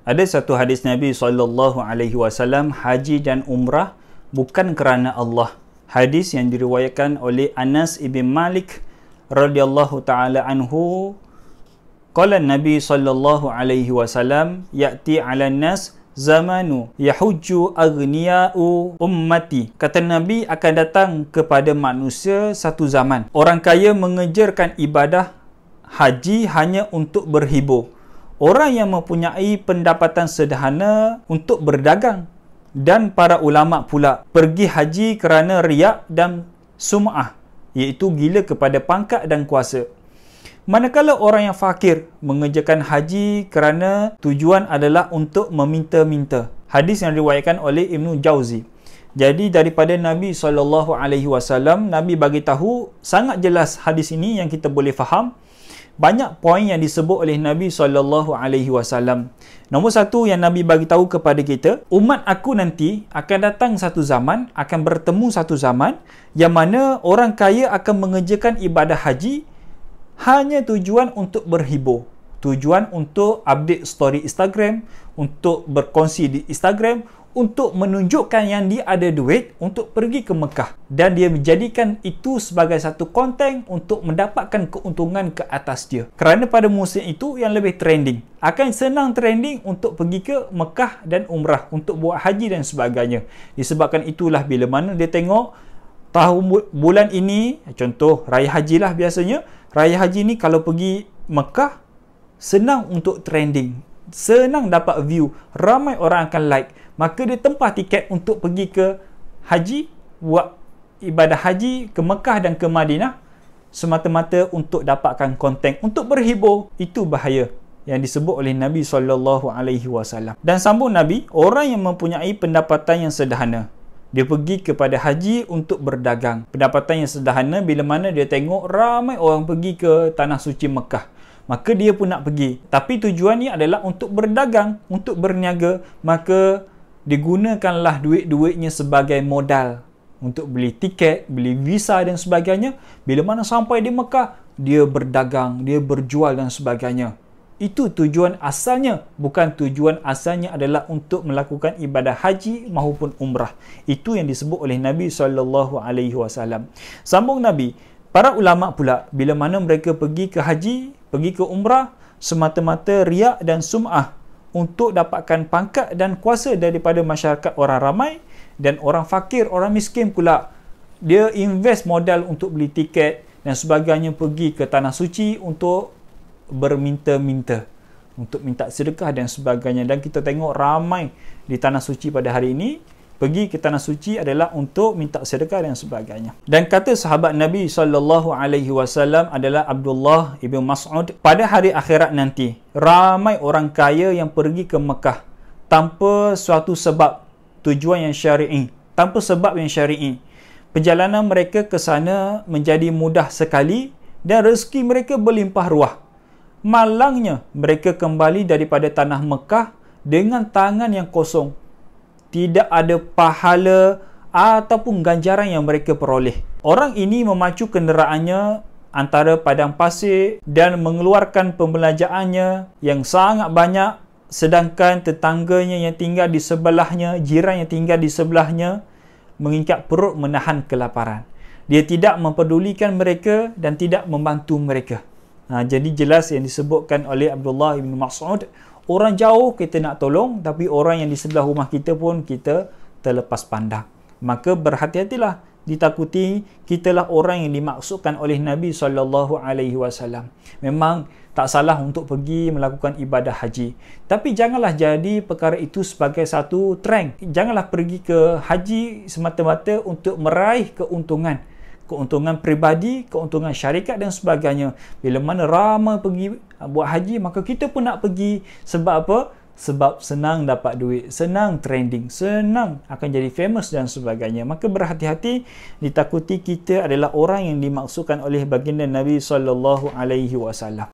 Ada satu hadis Nabi SAW, haji dan umrah bukan kerana Allah. Hadis yang diriwayatkan oleh Anas ibn Malik radhiyallahu taala anhu, qala Nabi SAW, ya'ti 'alan nas zamanu yahujju aghniya'u ummati. Kata Nabi, akan datang kepada manusia satu zaman, orang kaya mengejarkan ibadah haji hanya untuk berhibur. Orang yang mempunyai pendapatan sederhana untuk berdagang. Dan para ulama pula pergi haji kerana riak dan sum'ah, iaitu gila kepada pangkat dan kuasa. Manakala orang yang fakir mengerjakan haji kerana tujuan adalah untuk meminta-minta. Hadis yang diriwayatkan oleh Ibnu Jauzi. Jadi daripada Nabi SAW, Nabi bagi tahu sangat jelas hadis ini yang kita boleh faham. Banyak poin yang disebut oleh Nabi SAW. Nombor satu yang Nabi bagi tahu kepada kita, umat aku nanti akan datang satu zaman, akan bertemu satu zaman yang mana orang kaya akan mengerjakan ibadah haji hanya tujuan untuk berhibur. Tujuan untuk update story Instagram, untuk berkongsi di Instagram, untuk menunjukkan yang dia ada duit untuk pergi ke Mekah. Dan dia menjadikan itu sebagai satu konten untuk mendapatkan keuntungan ke atas dia. Kerana pada musim itu yang lebih trending. Akan senang trending untuk pergi ke Mekah dan umrah, untuk buat haji dan sebagainya. Disebabkan itulah bila mana dia tengok bulan ini, contoh Raya Haji lah biasanya. Raya Haji ni kalau pergi Mekah, senang untuk trending. Senang dapat view. Ramai orang akan like. Maka dia tempah tiket untuk pergi ke haji, buat ibadah haji ke Mekah dan ke Madinah semata-mata untuk dapatkan konten, untuk berhibur. Itu bahaya yang disebut oleh Nabi SAW. Dan sambung Nabi, orang yang mempunyai pendapatan yang sederhana, dia pergi kepada haji untuk berdagang. Pendapatan yang sederhana bila mana dia tengok ramai orang pergi ke Tanah Suci Mekah, maka dia pun nak pergi. Tapi tujuannya adalah untuk berdagang, untuk berniaga. Maka digunakanlah duit-duitnya sebagai modal untuk beli tiket, beli visa dan sebagainya. Bila mana sampai di Mekah, dia berdagang, dia berjual dan sebagainya. Itu tujuan asalnya. Bukan tujuan asalnya adalah untuk melakukan ibadah haji maupun umrah. Itu yang disebut oleh Nabi SAW. Sambung Nabi, para ulama pula bila mana mereka pergi ke haji, pergi ke umrah semata-mata riak dan sum'ah, untuk dapatkan pangkat dan kuasa daripada masyarakat orang ramai. Dan orang fakir, orang miskin pula, dia invest modal untuk beli tiket dan sebagainya, pergi ke Tanah Suci untuk berminta-minta, untuk minta sedekah dan sebagainya. Dan kita tengok ramai di Tanah Suci pada hari ini, pergi ke Tanah Suci adalah untuk minta sedekah dan sebagainya. Dan kata sahabat Nabi SAW adalah Abdullah ibn Mas'ud, pada hari akhirat nanti ramai orang kaya yang pergi ke Mekah tanpa suatu sebab, tujuan yang syar'i, tanpa sebab yang syar'i. Perjalanan mereka ke sana menjadi mudah sekali dan rezeki mereka berlimpah ruah. Malangnya mereka kembali daripada tanah Mekah dengan tangan yang kosong. Tidak ada pahala ataupun ganjaran yang mereka peroleh. Orang ini memacu kenderaannya antara padang pasir dan mengeluarkan pembelanjaannya yang sangat banyak, sedangkan tetangganya yang tinggal di sebelahnya, jiran yang tinggal di sebelahnya, mengikat perut menahan kelaparan. Dia tidak mempedulikan mereka dan tidak membantu mereka. Jadi jelas yang disebutkan oleh Abdullah ibn Mas'ud, orang jauh kita nak tolong, tapi orang yang di sebelah rumah kita pun kita terlepas pandang. Maka berhati-hatilah, ditakuti kitalah orang yang dimaksudkan oleh Nabi SAW. Memang tak salah untuk pergi melakukan ibadah haji, tapi janganlah jadi perkara itu sebagai satu trend. Janganlah pergi ke haji semata-mata untuk meraih keuntungan peribadi, keuntungan syarikat dan sebagainya. Bila mana ramai pergi buat haji, maka kita pun nak pergi. Sebab apa? Sebab senang dapat duit, senang trending, senang akan jadi famous dan sebagainya. Maka berhati-hati, ditakuti kita adalah orang yang dimaksudkan oleh baginda Nabi SAW.